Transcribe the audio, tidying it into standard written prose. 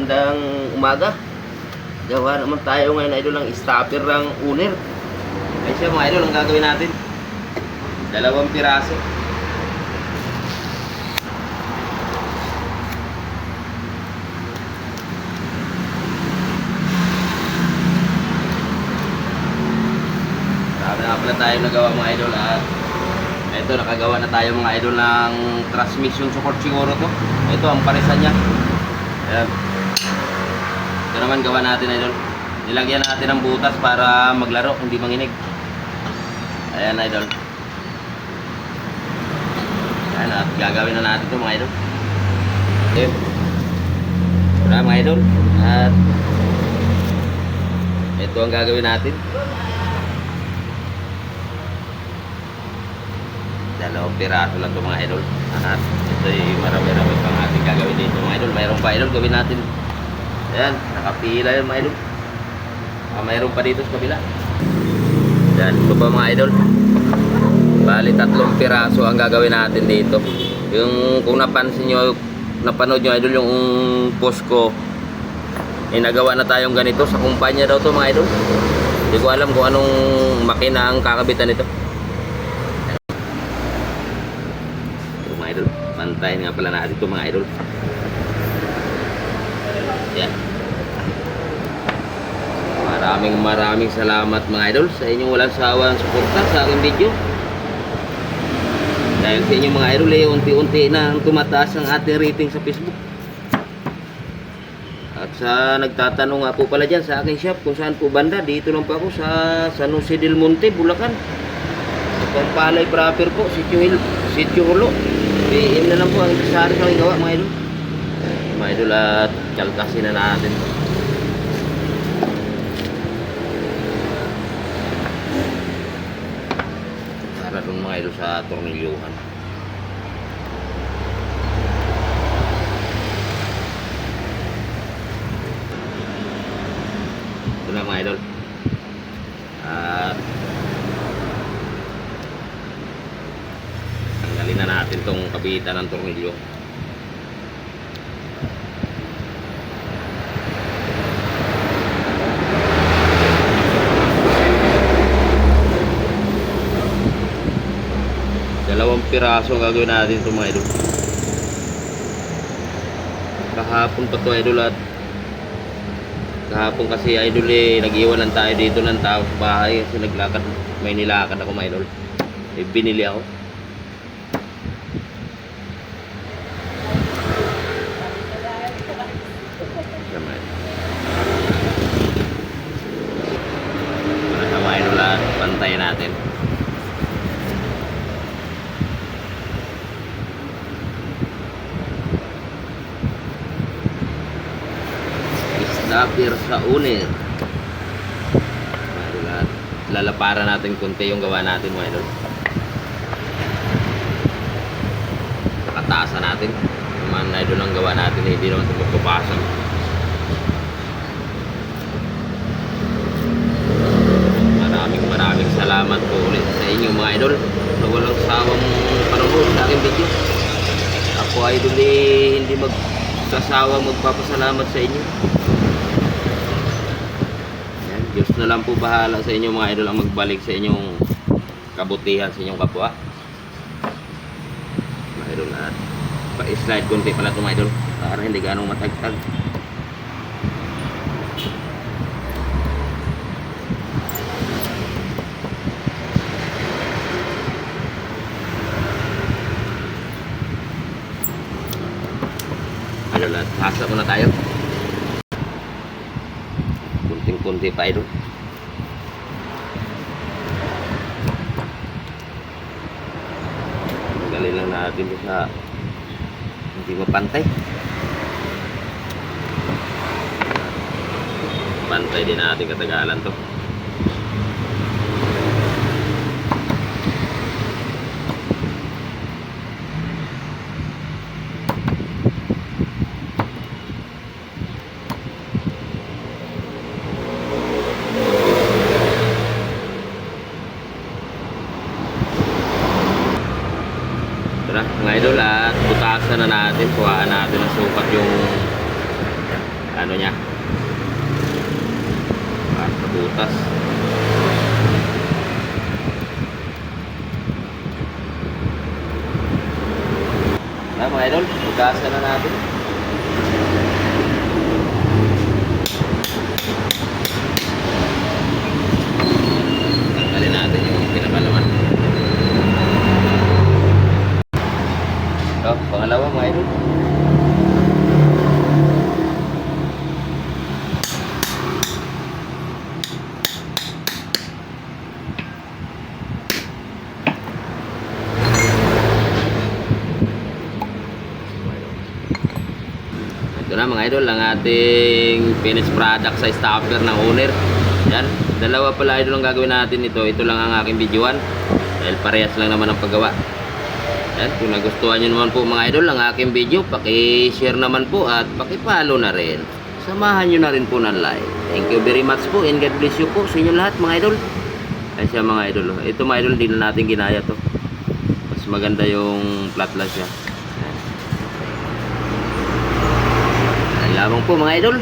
magandang umaga. Gawa naman tayo ngayon idol ng stopper ng uner. Ay siya mga idol, ang gagawin natin 2 piraso. Marami na pala tayo nagawa mga idol at ito nakagawa na tayo mga idol ng transmission support siguro to. Ito ang parisan niya. Ayan. Ito naman gawa natin idol. Nilagyan natin ng butas para maglaro, hindi manginig. Ayan idol. Ayan at gagawin na natin ito mga idol. Okay. Ito na mga idol. At ito ang gagawin natin. 2 piraso lang ito mga idol. At ito ay marami-rami pang ating gagawin dito mga idol. Mayroon pa idol, gawin natin. Ayan, nakapila yun mga idol. Mayroon pa dito sa kabila. Ayan, ito pa mga idol. Bali 3 piraso ang gagawin natin dito. Yung kung napansin nyo, napanood nyo idol yung post ko, nagawa na tayong ganito sa kumpanya daw to mga idol. Hindi ko alam kung anong makina ang kakabitan nito. Idol, pantayin nga pala natin ito mga idol. Yan. Maraming salamat mga idol sa inyong walang sawang suporta sa aking video. Dahil sa inyong mga idol unti-unti na tumataas ang ating rating sa Facebook. At sa nagtatanong nga po pala dyan sa aking shop kung saan po banda, dito lang po ako sa San Jose del Monte, Bulacan. Sa Pampalay proper po, Sitio Hulo. PM na lang po ang isari sa gawa mga idol. Mga idol at kalkasin na natin. Para dun mga idol sa tornilyuhan. Ito na mga idol. At tanggalin na natin tong kabitan ng tornilyo. Dalawang piraso ang gagawin natin ito mga idol. Kahapon pa ito idol at kahapon kasi idol nag-iwanan tayo dito ng tao sa bahay kasi naglakad, may nilakad ako mga idol. Binili ako. Pantayin natin. Stopper sa uner. Lalaparan natin konti yung gawa natin mga idol. Nakataasan natin. Naman idol ang gawa natin, hindi naman ito magpapasag. Maraming salamat po ulit sa inyo mga idol na walang sawang panonood sa aking video. Ako idol hindi magsasawang magpapasalamat sa inyo. Yan, Diyos na lang po bahala sa inyo mga idol ang magbalik sa inyong kabutihan sa inyong kapwa. Mga idol na pa-slide konti pala ito mga idol para hindi ganong matagtag. Hasa muna tayo. Kunting-kunti pa idol. Tanggalin lang natin sa hindi mapantay. Pantay din natin katagalan to. mga idol, at butasan na natin, kuhaan natin ng sukat yung ano niya. Sa butas. Mga idol, bukasan na natin. Tanggalin natin yung pinakalaman. So, pangalawa mga idol. Ito na mga idol, ang ating finished product sa stopper ng owner. Yan, dalawa pala idol ang gagawin natin ito. Ito lang ang aking videoan dahil parehas lang naman ang paggawa. Yan, kung nagustuhan nyo naman po mga idol ang aking video, paki-share naman po at paki-follow na rin. Samahan nyo na rin po ng like. Thank you very much po and God bless you po sa inyo lahat mga idol. Ay siya mga idol. Ito mga idol, hindi na natin ginaya to. Mas maganda yung flatlash siya. Lamang po mga idol.